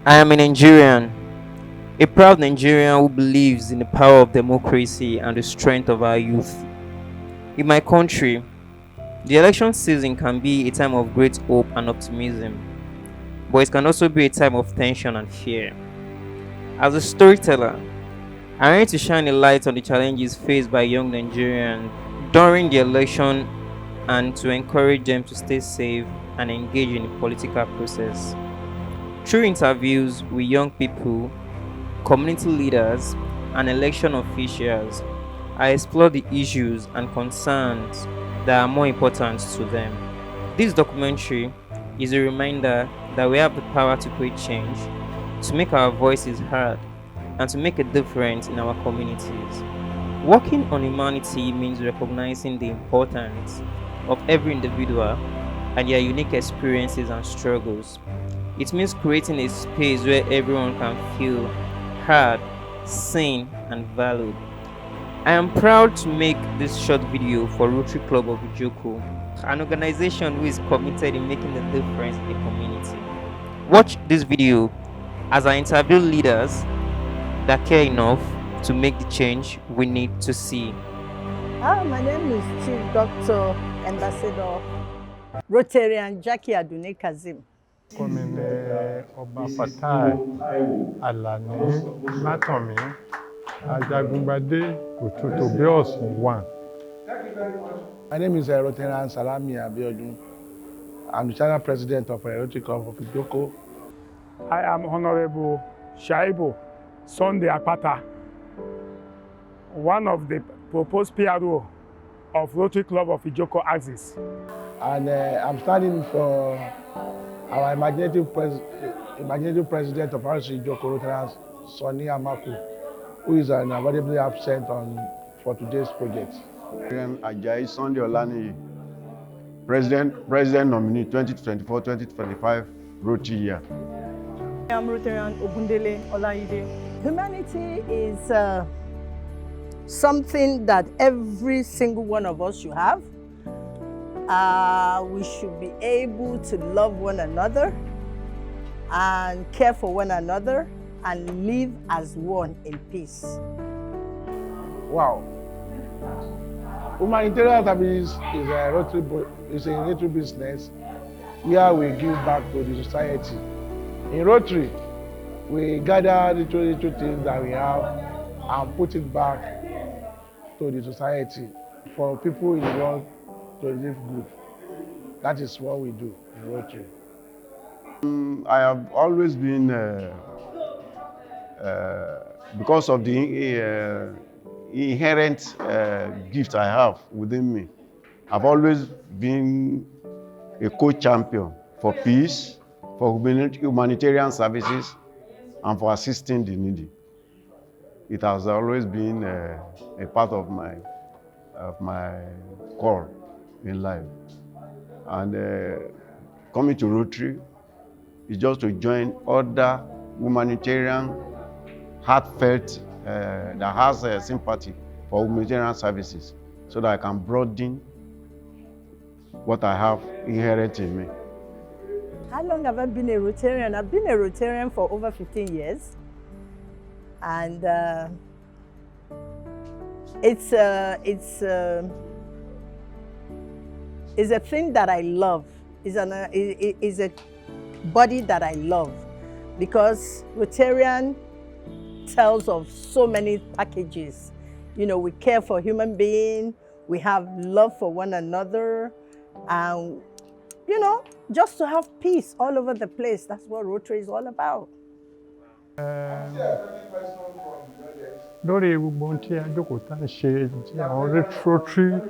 I am a Nigerian, a proud Nigerian who believes in the power of democracy and the strength of our youth. In my country, the election season can be a time of great hope and optimism, but it can also be a time of tension and fear. As a storyteller, I want to shine a light on the challenges faced by young Nigerians during the election and to encourage them to stay safe and engage in the political process. Through interviews with young people, community leaders, and election officials, I explore the issues and concerns that are more important to them. This documentary is a reminder that we have the power to create change, to make our voices heard, and to make a difference in our communities. Working on humanity means recognizing the importance of every individual and their unique experiences and struggles. It means creating a space where everyone can feel heard, seen, and valued. I am proud to make this short video for Rotary Club of Ijoko, an organization who is committed in making a difference in the community. Watch this video as I interview leaders that care enough to make the change we need to see. My name is Chief Doctor Ambassador Rotarian Jackie Adune Kazim. Gómìnà Ọba Fatai Alani Látọ̀mí Ajagungbadé Òtútù Bíọ̀sùn 1. My name is Rotarian Salami Abiodun. I'm the Channel President of Rotary Club of Ijoko. I am Honorable Shaibu Sunday Akpata, one of the proposed PRO of Rotary Club of Ijoko Axis. And I'm standing for our imaginative president of RC Ijoko Rotarians, Sonny Amaku, who is unavoidably absent for today's project. Ajayi Sunday Olani, President nominee 2024-2025 Rotary year. I'm Rotarian Ogundele Olayide. Humanity is something that every single one of us should have. We should be able to love one another and care for one another and live as one in peace. Wow. Humanitarian service is a Rotary business where we give back to the society. In Rotary, we gather the little things that we have and put it back to the society for people in the world to live good. That is what we do in Rotary. I have always been, because of the inherent gift I have within me, I've always been a co-champion for peace, for humanitarian services, and for assisting the needy. It has always been a part of my core in life. And coming to Rotary is just to join other humanitarian, heartfelt, that has sympathy for humanitarian services, so that I can broaden what I have inherent in me. How long have I been a Rotarian? I've been a Rotarian for over 15 years. And it's a thing that I love. It's a body that I love, because Rotarian tells of so many packages. You know, we care for human beings, we have love for one another, and you know, just to have peace all over the place. That's what Rotary is all about. Lórí gbogbo ohun tí Ijoko tá ń ṣe, tí àwọn Rotary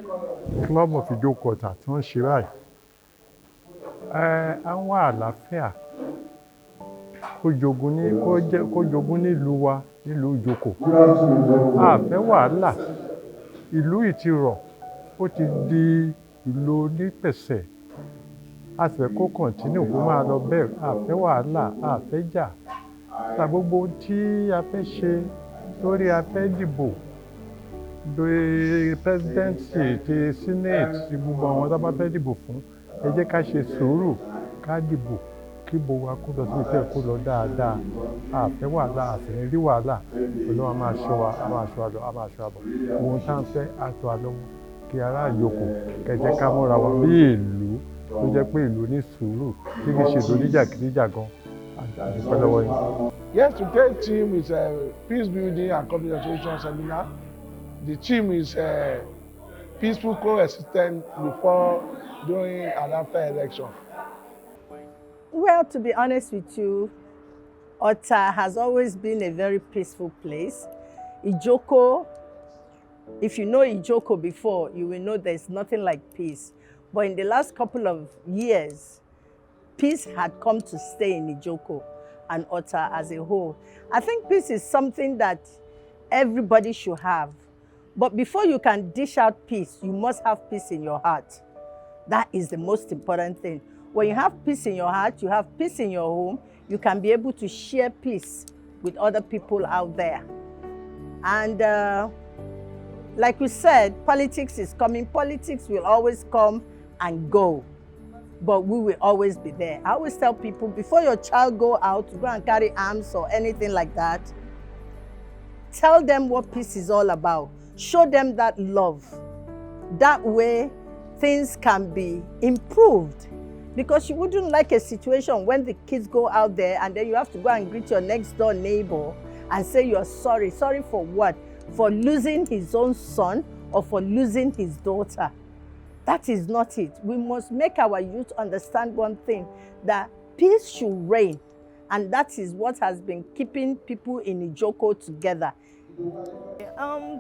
Club of Ijoko tí wọ́n ń ṣe báyìí, àwọn àlàáfíà kó jogún nílùú wa, nílùú Ijoko. A fẹ́ wàhálà, ìlú yìí ti rọ̀, ó ti di ìlú onípẹ̀sẹ̀. A sì fẹ́ kó kọ̀ntínú kó máa lọ bẹ́ẹ̀, a fẹ́ wàhálà, a fẹ́ jà. Gbogbo ohun tí a fẹ́ ṣe lórí a fẹ́ dìbò, lórí presidency ti senate ti gbogbo àwọn tá bá fẹ́ dìbò fún, ẹ jẹ́ ká ṣe sùúrù, ká dìbò, kí gbogbo wa kó lọ sí ìfẹ́ kó lọ dáadáa àfẹ́ wàhálà àfẹ́ni rí wàhálà Ọlọ́run máa ṣọ́ wa a máa ṣọ́ àlọ́ a máa ṣọ́ àbọ̀ ohun tá à ń fẹ́ àtọ́ àlọ́wọ́ kí ará Ijoko kẹjẹ ká mọ́ra wa bí ìlú tó jẹ́ pé ìlú ní sùúrù tí kì í ṣe ìdóníjàgídíjàgan àdúpẹ́ lọ́wọ́ yìí. Yes, today's theme is peace building and conflict resolution seminar. The theme is peaceful coexistence before, during, and after election. Well, to be honest with you, Ota has always been a very peaceful place. Ijoko, if you know Ijoko before, you will know there's nothing like peace. But in the last couple of years, peace had come to stay in Ijoko and Ota as a whole. I think peace is something that everybody should have. But before you can dish out peace, you must have peace in your heart. That is the most important thing. When you have peace in your heart, you have peace in your home, you can be able to share peace with other people out there. And like we said, politics is coming. Politics will always come and go, but we will always be there. I always tell people, before your child go out to go and carry arms or anything like that, tell them what peace is all about. Show them that love. That way, things can be improved. Because you wouldn't like a situation when the kids go out there and then you have to go and greet your next door neighbor and say you're sorry. Sorry for what? For losing his own son or for losing his daughter. That is not it. We must make our youth understand one thing, that peace should reign. And that is what has been keeping people in Ijoko together.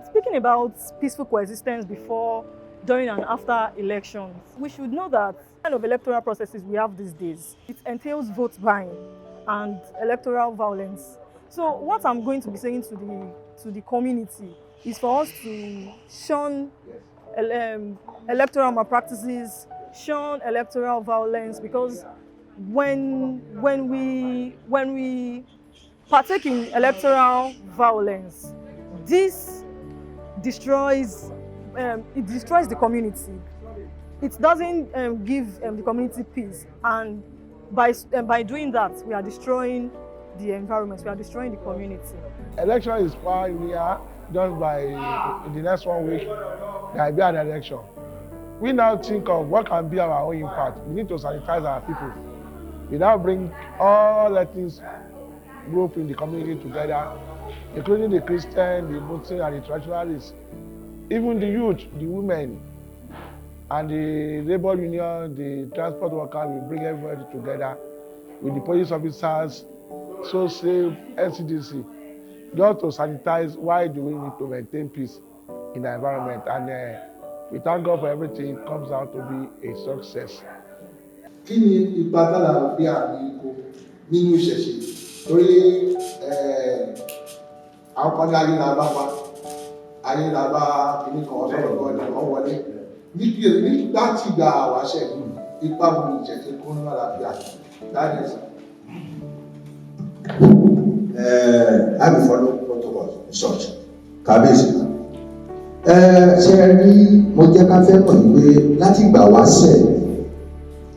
Speaking about peaceful coexistence before, during and after elections, we should know that the kind of electoral processes we have these days, it entails vote buying and electoral violence. So what I'm going to be saying to the community is for us to shun electoral malpractices, shun electoral violence, because when we partake in electoral violence, this destroys the community. It doesn't give the community peace, and by doing that, we are destroying the environment, we are destroying the community. Election is far near, just by in the next 1 week, there will be an election. We now think of what can be our own impact. We need to sanitize our people. We now bring all ethnic groups in the community together, including the Christian, the Muslim, and the traditionalists. Even the youth, the women, and the labor union, the transport workers, we bring everybody together with the police officers, social, NCDC, just to sanitize why do we need to maintain peace in the environment. And we thank God for everything. It comes out to be a success. Kí ni ipa tára bí àmì ikú nínú ìṣẹ̀ṣe? Torí àwọn kan ní ayélujára wa, ayélujára kìíní kan ọ̀sọ̀rọ̀ kan wọ́n wọlé. Nígbà tí ìgbà àwáṣẹ̀ ipa wo ni ìṣẹ̀ṣe kó ní àlàáfíà? That is. I will follow protocol such. Kábíyèsí. Ṣé rí mo jẹ́ ká fẹ́ mọ̀ pé láti ìgbà wáṣẹ̀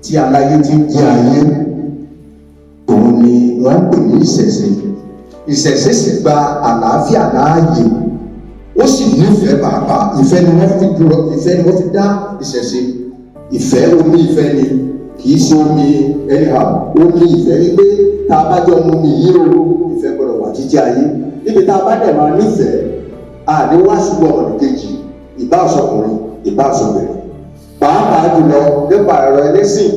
tí aláyé ti ń jẹ ayé òun ni wọ́n ń pè ní ìṣẹ̀ṣe. Ìṣẹ̀ṣe sì gba àlàáfíà láàyè, ó sì nífẹ̀ẹ́ pàápàá. Ìfẹ́ ni wọ́n fi dá ìṣẹ̀ṣe. Ìfẹ́ omi ìfẹ́ ni, kì í ṣe omi anyhow. Omi ìfẹ́ ni pé tá a bá jọ mu mi yí o, ìfẹ́ gbọ́dọ̀ wà títí ayé. Níbi tá a bá dẹ̀ máa nífẹ̀ẹ́, àníwá ṣùgbọ́n ọ̀nà kejì, ìbá ọ̀sọ̀kùnrin, ìbá ọ̀sọ̀bìnrin. Pàápàá jùlọ nípa ẹ̀rọ ẹlẹ́sìn,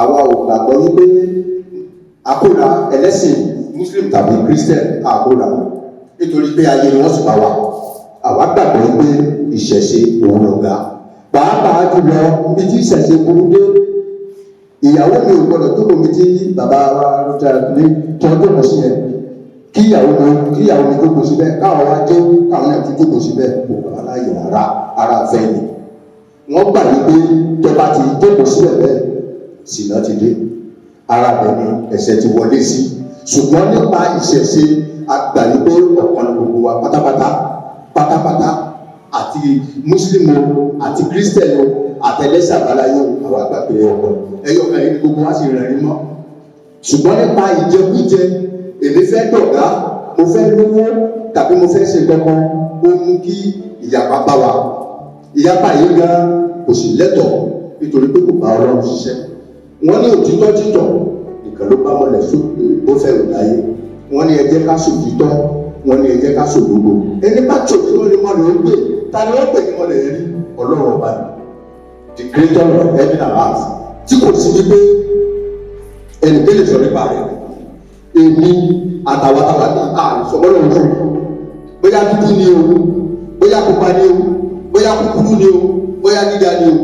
àwa ò gbàgbọ́ wípé àkóra ẹlẹ́sìn Muslim tàbí Christian àkóra nítorí pé ayé ni wọ́n sì bá wa. Àwa gbàgbọ́ wípé ìṣẹ̀ṣe òun lọ̀gá. Pàápàá jùlọ níbi tí ìṣẹ̀ṣe burú dé, ìyàwó mi ò gbọdọ̀ jókòó mi tí bàbá wa Rotary tó ń jókòó sí yẹn. Kíyàwó mi jókòó síbẹ̀, káwọn wá jó káwọn náà tún jókòó síbẹ̀, kò bá láyè ara fẹ́ ni. Wọ́n gbà wípé tó bá ti jókòó síbẹ̀ bẹ́ẹ̀, ṣìnà ti dé. Ara bẹ̀ ni ẹ̀ṣẹ̀ ti wọlé sí. Ṣùgbọ́n nípa ìṣẹ̀ṣe àgbà wípé ọ̀kan gbogbo wa pátápátá àti Muslim o àti Christian o àtẹlẹ́sẹ̀ àbáláyé o àwọn àgbà pé ọkọ̀ ẹ̀yọ̀ kan yìí gbogbo wa sì rẹ̀ rí mọ́. ṣùgbọ́n nípa ìjẹkújẹ èmi fẹ́ dọ̀gá mo fẹ́ lówó tàbí mo fẹ́ ṣe kankan ó mú kí ìyapa bá wa ìyapa yìí gan kò sì lẹ́tọ̀ọ́ nítorí pé kò bá Ọlọ́run ṣiṣẹ́ wọ́n ní òtítọ́ títọ́ nìkan ló bá mọ̀lẹ́ bó fẹ́ rò láyé wọ́n ní ẹ jẹ́ ká sòtítọ́ wọ́n ní ẹ jẹ́ ká sòdodo ẹni bá tòtítọ́ ni mọ̀lẹ́ ó gbé ta ni wọ́n pè ní mọ̀lẹ́ rí Ọlọ́run ọba ni the creator of heaven and earth tí kò sí wípé ẹnì kéde sọ nípa rẹ̀ èmi àtàwátàwá ní àìsọ̀gbọ́n ọ̀hún bóyá dúdú ni o bóyá pupa ni o bóyá kúkúrú ni o bóyá gíga ni o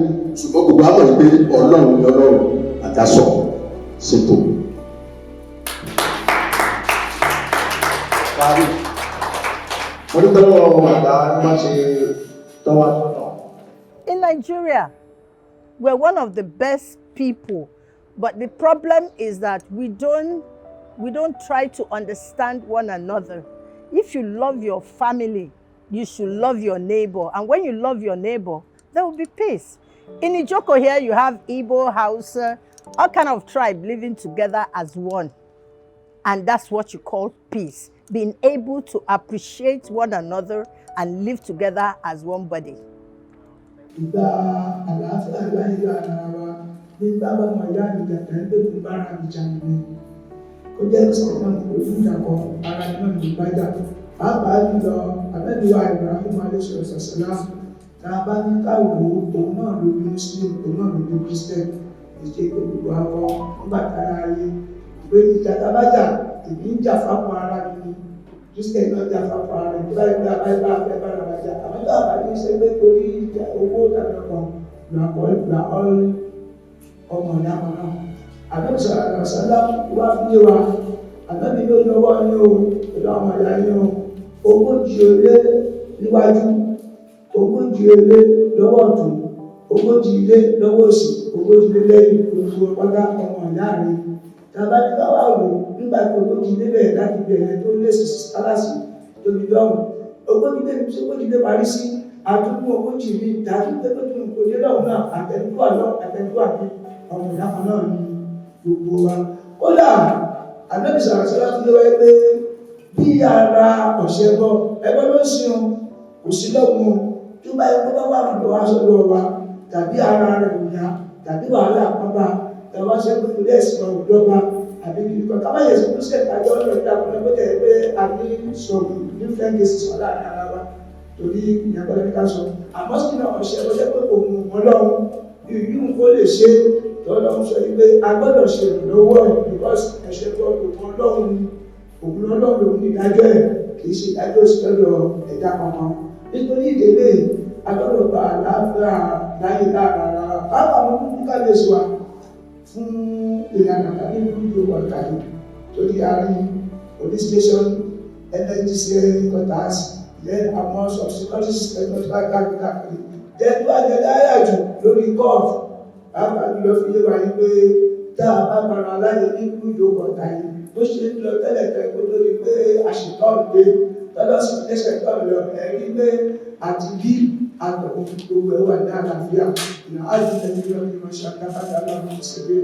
ṣùgbọ́n gbogbo àmọ̀ yìí pé Ọlọ́run ni Ọlọ́run àdásọ ṣètò. In Nigeria, we're one of the best people, but the problem is that we don't try to understand one another. If you love your family, you should love your neighbor. And when you love your neighbor, there will be peace. In Ijoko here, you have Igbo, Hausa, all kind of tribe living together as one. And that's what you call peace. Being able to appreciate one another and live together as one body. Ó jẹ́ sọ̀rọ̀ ojú ìjàkọ̀ ara náà ní ìbájà pàápàá jùlọ àbẹ́bíwá Ibrahim alayhi salam tá a bá ní káwò òun náà ló bí Muslim òun náà ló bí Christian ìṣe gbogbo àwọn nígbà tára ayé ìwé ìjà tábàjà èmi ń jà fáwọn ara mi Christian náà jà fáwọn ara mi báyìí bá báyìí bá fẹ́ bára wa jà àwọn tó àbájú ṣe pé torí owó tàbí ọkọ̀ là ọmọ ìyá wọn náà. Àbẹ́sọ̀ àgbàsálá wá fún wa, àbẹ́bí ló lọ́wọ́ ní o, pẹ̀lú àwọn àyà ní o, ogójì ilé níwájú, ogójì ilé lọ́wọ́ ọ̀tún, ogójì ilé lọ́wọ́ òsì, ogójì ilé lẹ́yìn gbogbo ọ̀pọ̀lá ọmọ ìyá rẹ̀. Tàbá ní káwá wò nígbà tí ogójì ilé bẹ̀rẹ̀ láti bẹ̀rẹ̀ tó lé sí kálásì tóbi lọ́hùn. Ogójì ilé tí ogójì ilé parí sí àdúgbò ogójì mi, tàbí pé tó tún kò dé lọ́hùn náà àtẹ̀dúwà bí ọmọ ìyá kan náà ní gbogbo wa. Kódà Ànábì sàrásálá ti lé wáyé pé bí ara ọ̀sẹ̀ bọ́ ẹgbẹ́ ló ń sin kò sí lọ́gbọ̀n tó bá ẹgbẹ́ bá wà lọ́wọ́ aṣọ́lọ́ wa tàbí ara rẹ̀ kò yá tàbí wàhálà pápá tàbí ṣe pé kò lẹ́sìn ọ̀dọ́gba àbí kìnnìkan kábàyè sí kó sẹ̀ kájọ́ lọ sí àpọ̀lọ́ pé tẹ̀lé pé a ní sọ̀rọ̀ different cases wà láàrin ara wa torí ìyàgbọ́ lẹ́bí ká sọ àmọ́ sí náà ọ̀sẹ̀ ọjọ́ pé kò mú wọn lọ́run ìlú kó lè ṣe lọ́lọ́run sọ wípé a gbọ́dọ̀ ṣe ìrànlọ́wọ́ ẹ̀ because ẹ̀ṣẹ̀ tó òun ọlọ́run òun ọlọ́run lòun ní ìdájọ́ ẹ̀ kì í ṣe ìdájọ́ sí lọ́dọ̀ ẹ̀dá kankan nítorí ìdílé a gbọ́dọ̀ gba àlàáfíà láyé lára ara báwo àwọn kúkú kábíyèsí wa fún ìlànà tàbí ìlú ọ̀gá yìí torí a rí police station NNGC quarters then àwọn subsequent system káàkiri then tó àjẹjẹ ayájú lórí kóòtù bàbá jùlọ fi yé wa yí pé tá a bá para láyé ní ìlú ọ̀gá yìí bó ṣe ń lọ tẹ́lẹ̀ kó lórí pé àṣetọ́ọ̀lù dé tọ́lọ́ sí ẹsẹ̀ tọ́ọ̀lù lọ ẹ̀rí pé àti bí àtọ̀kùn gbogbo ẹ̀wà ní àlàáfíà ìnà ájú ẹni lọ ní wọ́n ṣe àdáfàdà lọ́wọ́ ìṣẹ̀lẹ̀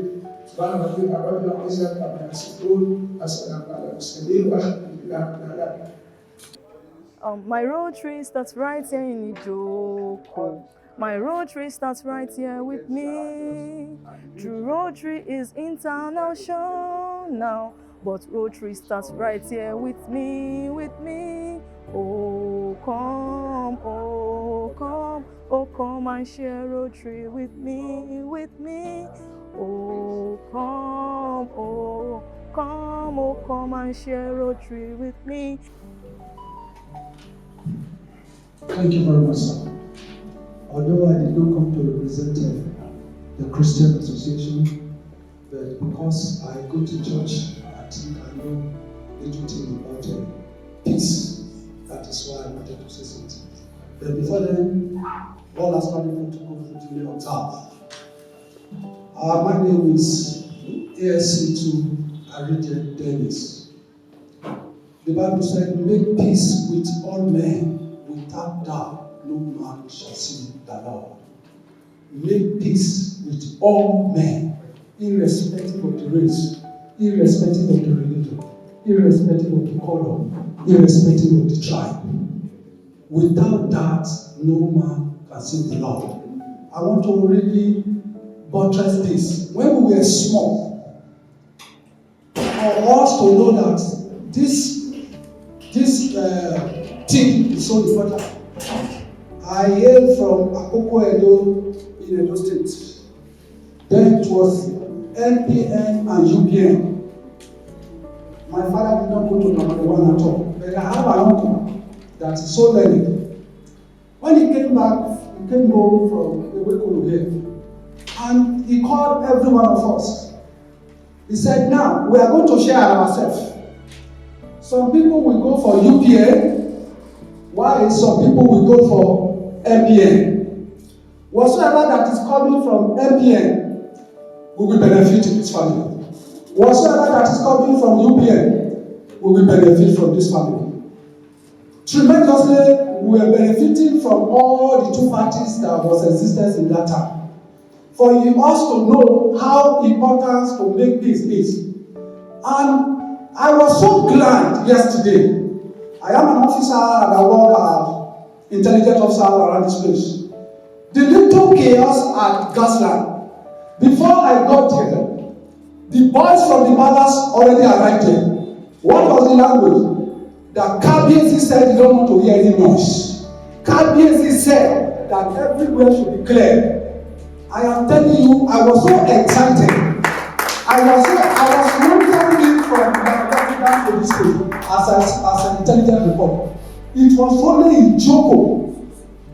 ṣùgbọ́n àwọn ọdún àbọ̀dún àwọn ìṣẹ̀lẹ̀ tàbí àṣìkò àṣàlàpàlà ìṣẹ̀lẹ̀ wà nígbà. My Rotary starts right here in Ijoko. My Rotary starts right here with me. True Rotary is international, but Rotary starts right here with me, Oh, come, oh, come, oh, come and share Rotary with me, Oh, come, oh, come, oh, come and share Rotary with me. Thank you very much, sir. Although I did not come to represent the Christian Association, but because I go to church, I think I know everything about peace. That is why I wanted to say something. But before then, all has started to go through the altar. My name is ASC2 Aridian Dennis. The Bible said, make peace with all men. Without doubt, no man shall see the Lord. Make peace with all men, irrespective of the race, irrespective of the religion, irrespective of the color, irrespective of the tribe. Without that, no man can see the Lord. I want to really buttress this. When we were small, for us to know that this thing is so important. I hail from Akoko Edo in Edo State. Then it was NPN and UPN. My father did not go to number one at all. But I have an uncle that is so learned. When he came back, he came home from the Ewekolo here. And he called every one of us. He said, now, we are going to share ourselves. Some people will go for UPN, while some people will go for MPN. Whatsoever that is coming from MPN will benefit his family. Whatsoever that is coming from UPN will benefit from this family. Tremendously, we are benefiting from all the two parties that was existence in that time. For you also to know how important to make peace is. And I was so glad yesterday. I am an officer and I work as intelligence officer around this place. The little chaos at Gasland, before I got here, the boys from the palace already arrived there. What was the language? That Kabiesi said he don't want to hear any noise. Kabiesi said that everywhere should be clear. I am telling you, I was so excited. I was monitoring from down to this stage as an intelligence report. It was only Ijoko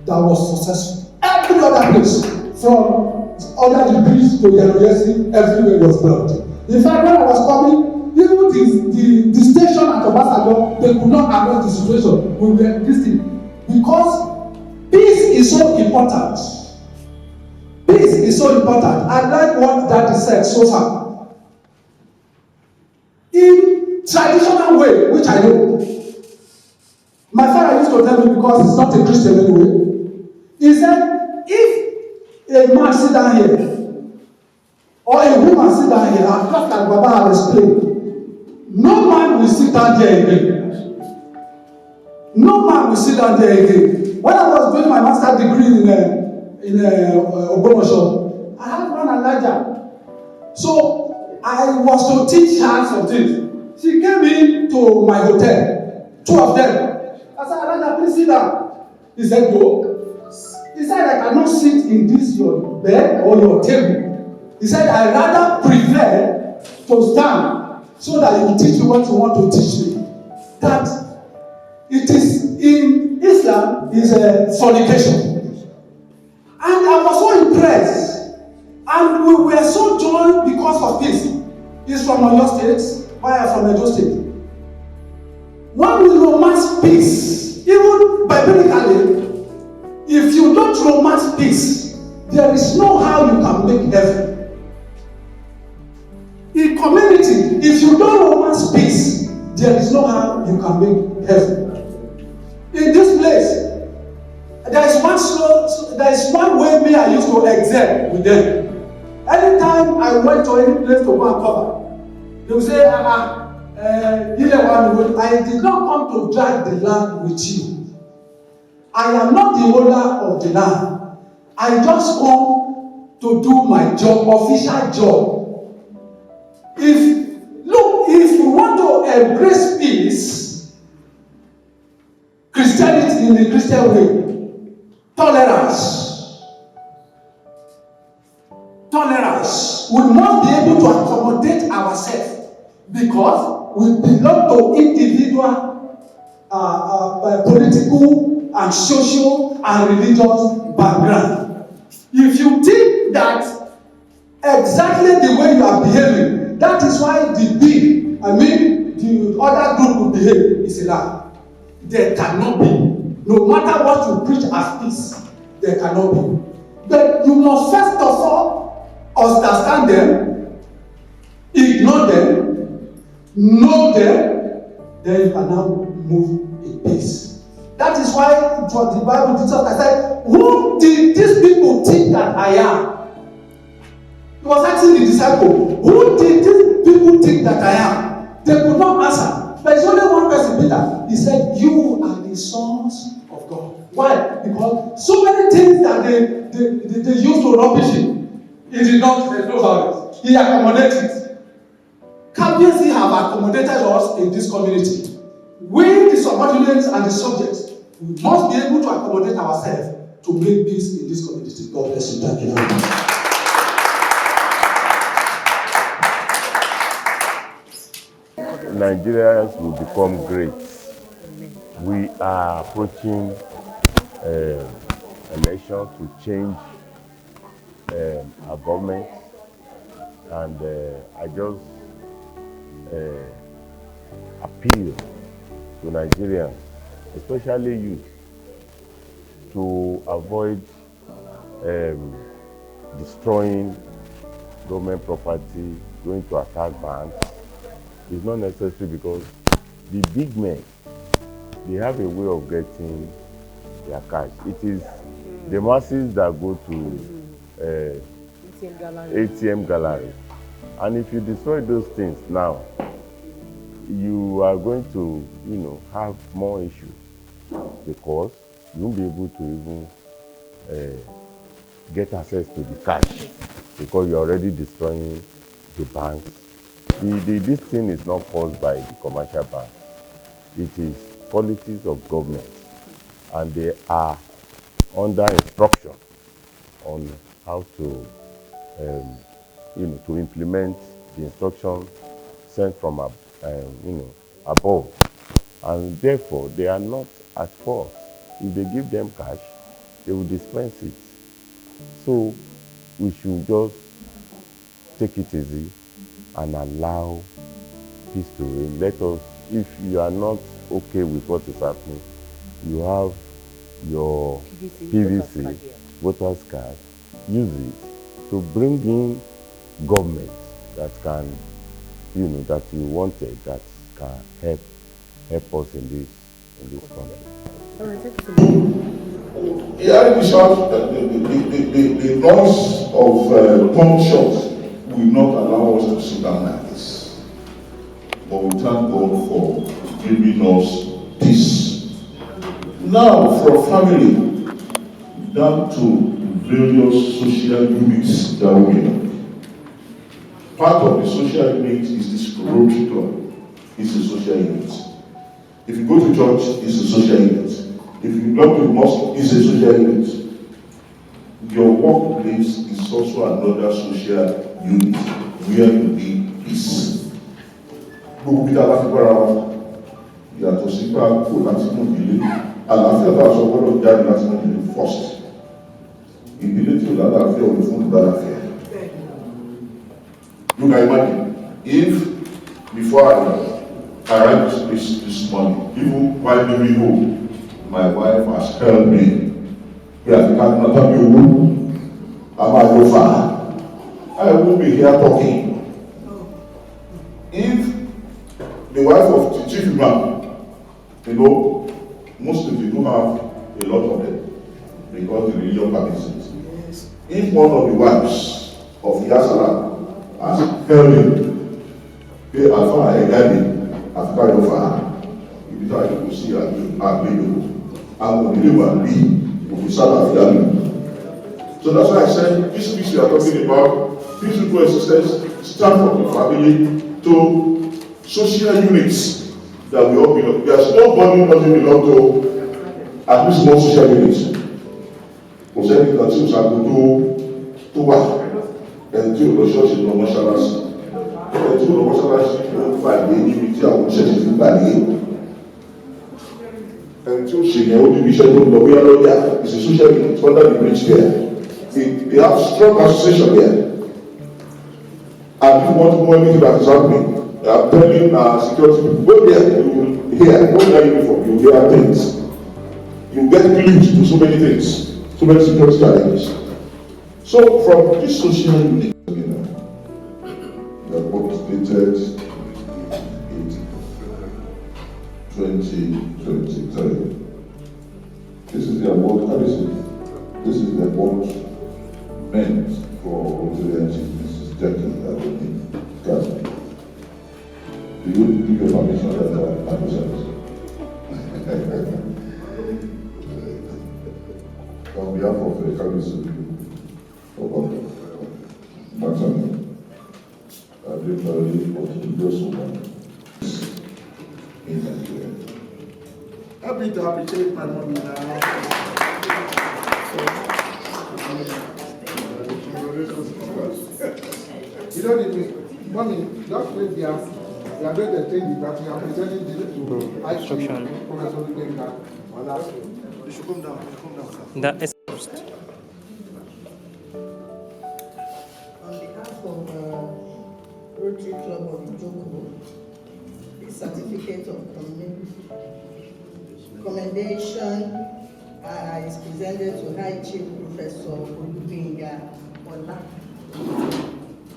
that was successful. Every other place, from other degrees to the everywhere was blocked. In fact, when I was coming, even the station at Obasanjo, they could not address the situation. We were existing because peace is so important. Peace is so important. I like what Daddy said so far. In traditional way, which I know, my father used to tell me because he's not a Christian anyway. He said, if a man sit down here, or a woman sit down here, and just like Baba has explained, no man will sit down there again. No man will sit down there again. When I was doing my master's degree in Ogbomoso, I had one Elijah. So I was to teach her some things. She came into my hotel, two of them. I said, Elijah, please sit down. He said, go. He said, I cannot sit in this your bed or your table. He said, I rather prefer to stand so that you teach me what you want to teach me. That it is in Islam is a fornication. And I was so impressed. And we were so joined because of this. He's from Oyo State, while I am from Edo State. When we romance peace, even biblically, if you don't romance peace, there is no how you can make heaven. In community, if you don't romance peace, there is no how you can make heaven. In this place, there is one way me I used to excel with them. Anytime I went to any place to go and cover, they would say, I did not come to drag the land with you. I am not the owner of the land. I just come to do my job, official job. If you want to embrace peace, Christianity in the Christian way, tolerance. We must be able to accommodate ourselves because we belong to individual political and social and religious background. If you think that exactly the way you are behaving, that is why the other group will behave, is a lie. There cannot be. No matter what you preach as peace, there cannot be. But you must first of all understand them, ignore them, know them, then you can now move in peace. That is why for the Bible teaches us, I said, who did these people think that I am? He was asking the disciple, who did people think that I am? They could not answer. But it's only one person, Peter. He said, you are the sons of God. Why? Because so many things that they used to rubbish him, he did not know about it. He accommodated. Kabiyesi have accommodated us in this community. We, the subordinates and the subjects, we must be able to accommodate ourselves to make peace in this community. God bless you. Thank you very much. Nigerians will become great. We are approaching election to change our government, and I just appeal to Nigerians, especially youth, to avoid destroying government property, going to attack banks. It's not necessary, because the big men, they have a way of getting their cash. It is the masses that go to ATM gallery. And if you destroy those things now, you are going to, have more issues, because you won't be able to even get access to the cash, because you're already destroying the banks. This thing is not caused by the commercial bank. It is policies of government, and they are under instruction on how to, to implement the instruction sent from, above, and therefore they are not at fault. If they give them cash, they will dispense it. So we should just take it easy and allow peace to reign. Let us, if you are not okay with what is happening, you have your PVC, voters card, use it to bring in government that can, that you wanted, that can help us in this country. Yeah, in short, the noise of gunshots will not allow us to sit down like this. But we thank God for giving us peace. Now, from family down to various social units that we have. Part of the social unit is this Rotary Club. It's a social unit. If you go to church, it's a social unit. If you belong to the mosque, it's a social unit. Your workplace is also another social unit where you need peace. Gbogbo bí dábàá fi bára wọn yàtọ̀ sí pa kò láti mú ìdílé. Àlàáfíà bá aṣọ gbọ́dọ̀ jáde láti mú ìdílé first. Ìdílé tí ò lálàáfíà ò ní fún ìdálàáfíà. You can imagine if before I arrived this morning, even while leaving home, my wife has told me, "We have not done you. I'm a go far. I won't be here talking." If the wife of the chief imam, Muslims, we do have a lot of them because the religion permits it. If one of the wives of Yasala has told him, "Hey, Alpha Egadi, Alpha Yofa," if you try to see and will deliver and be with Salafia. So that's why I said this peace we are talking about, peaceful coexistence, start from the family to social units that we all belong. There's nobody who doesn't belong to at least one social unit. Kò sẹ́ni kan tí o ṣàkóso tó wà ẹni tí o lọ ṣọ́ọ̀ṣì lọ mọ́ṣáláṣí ẹni tí o lọ mọ́ṣáláṣí ló ń fà ní níbi tí àwọn oníṣẹ́ ti fi gbà ní èèyàn. And to see the only vision of the lawyer is a social unit under the bridge there. They have strong association there. And if you want to know anything that is happening, they are telling security people, go there, you will hear, go there uniform, you will hear things. You get clues to so many things, so many security challenges. So from this social unit, the book is dated 2023. This is the award, this is the award meant for Rotary Mrs. Jackie Gathering. Do you give your permission that permission? On behalf of the Council of Matani, I declare you orthodox woman in Nigeria. Happy to appreciate my mommy now. You know the thing, mommy, just wait there. We are going to take the party. I'm presenting this to Instruction. Professor Lukenga. You should come down. That is first. On behalf of Rotary Club of Ijoko, this certificate of commendation is presented to High Chief Professor Olubenga Ola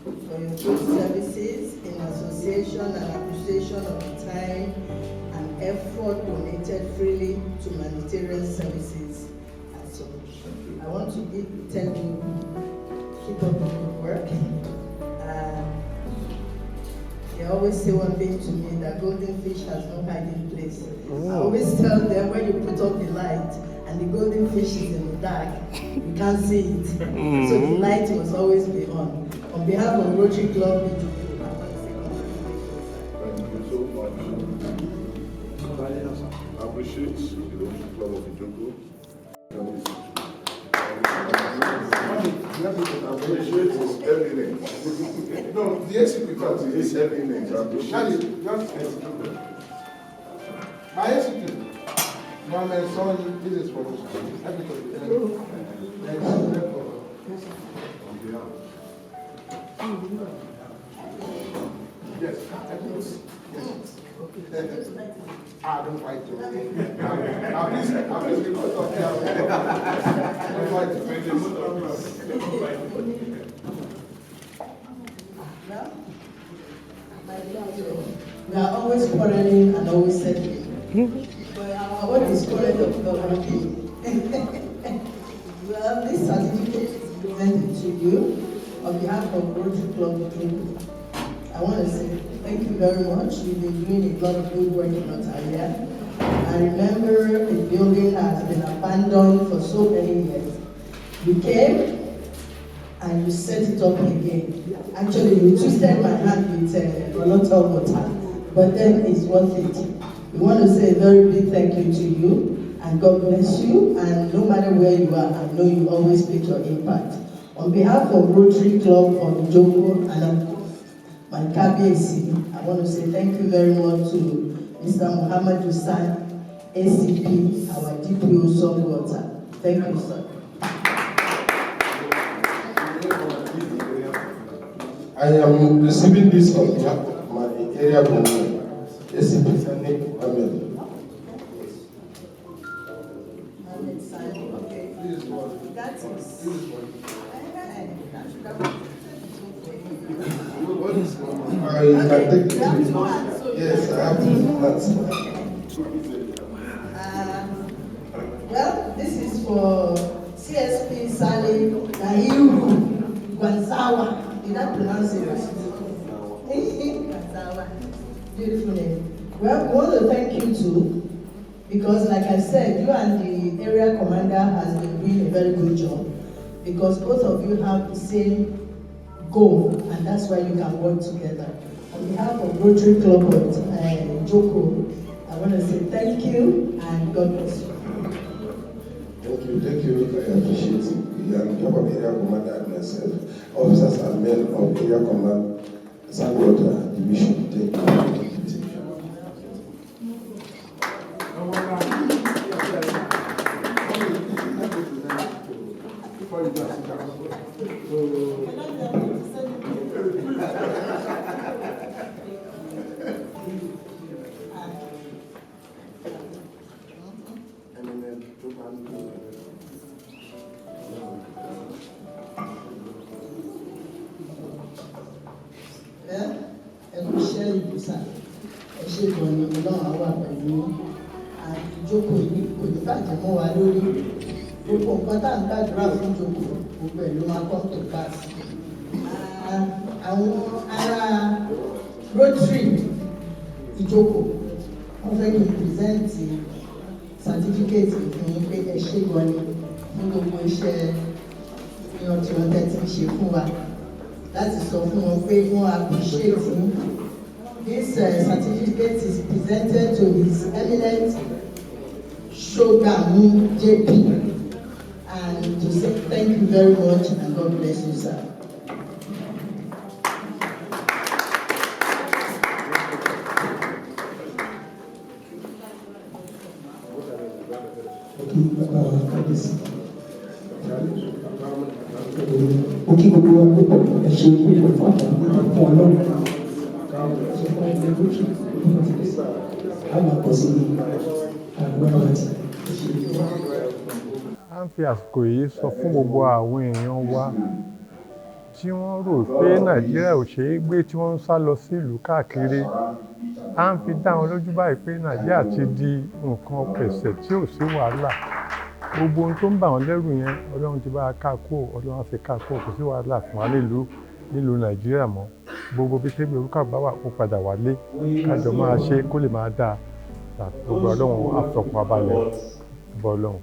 for your good services in association and appreciation of the time and effort donated freely to humanitarian services. And so I want to tell you, keep up the good work. They always say one thing to me, that golden fish has no hiding place. I always tell them, when you put up the light and the golden fish is in the dark, you can't see it. So the light must always be on. On behalf of Rotary Club, I want to say congratulations. Thank you so much. I appreciate the Rotary Club of Ijoko. Appreciate his eminence. No, the executive. His eminence. I appreciate it. My executive. My son, this is for you. Happy to be Yes. I don't fight you. I'm just going to talk here. Don't fight you. We are always quarreling and always settling. But our own is quarreling of development. Well, this certificate is presented to you on behalf of Rotary Club of Ijoko. I want to say thank you very much. You've been doing a lot of good work in Ontario. I remember the building has been abandoned for so many years. You came and you set it up again. Actually, you twisted my hand with a lot of water, but then it's worth it. We want to say a very big thank you to you, and God bless you. And no matter where you are, I know you always make your impact. On behalf of Rotary Club of Ijoko and of course my KBAC, I want to say thank you very much to Mr. Muhammad Hussain, ACP, our DPO Saltwater. Thank you, sir. I am receiving this on behalf of my area government, ACP Sani Ahmed. I take it. Yes, I have to answer. Well, this is for CSP Sali Nahiru Gwanzawa. Did I pronounce it right? Gwanzawa. Beautiful name. Well, we want to thank you too, because like I said, you and the area commander has been doing a very good job, because both of you have the same goal, and that's why you can work together. On behalf of Rotary Club of Ijoko, I want to say thank you and God bless you. Thank you, I appreciate it. On behalf of area commander and myself, officers and men of area command, Saltwater Division, thank you. Ìjókòó yìí kò ní bàjẹ́ mọ́ wa lórí. Gbogbo nǹkan tá à ń gbàdúrà fún ìjókòó, gbogbo ẹ̀ ló máa come to pass. Àwọn ará Rotary Ijoko wọ́n fẹ́ kí n present certificate fún yín pé ẹ ṣé gan ni fún gbogbo iṣẹ́ ìyàn tí wọ́n tẹ́tí ń ṣe fún wa láti sọ fún wọn pé wọ́n appreciate yín. This certificate is presented to His Eminent Shogamu JP and to say thank you very much and God bless you, sir. Òkè gbogbo wa púpọ̀ ẹ ṣe púpọ̀ fún àtàwọn ọlọ́run ṣe fún ẹgbẹ́ lókè a máa pọ̀ sí agbára àti a ń fi àsìkò yìí sọ fún gbogbo àwọn èèyàn wa tí wọ́n rò pé Nàìjíríà ò ṣeé gbé tí wọ́n ń sá lọ sí ìlú káàkiri. A ń fi dá wọn lójú báyìí pé Nàìjíríà ti di nǹkan pẹ̀sẹ̀ tí ò sí wàhálà. Gbogbo ohun tó ń bà wọ́n lẹ́rù yẹn Ọlọ́run ti bá a ká kúrò, Ọlọ́run á fi ká kúrò, kò sí wàhálà fún wa nílùú Nàìjíríà mọ́. Gbogbo bí tẹ́gbẹ̀ẹ́ orúkọ bá wà kó padà wálé kájọ máa ṣe kó lè máa dáa. Gbogbo Ọlọ́run á fọkàn abalẹ̀ bọ́ Ọlọ́run.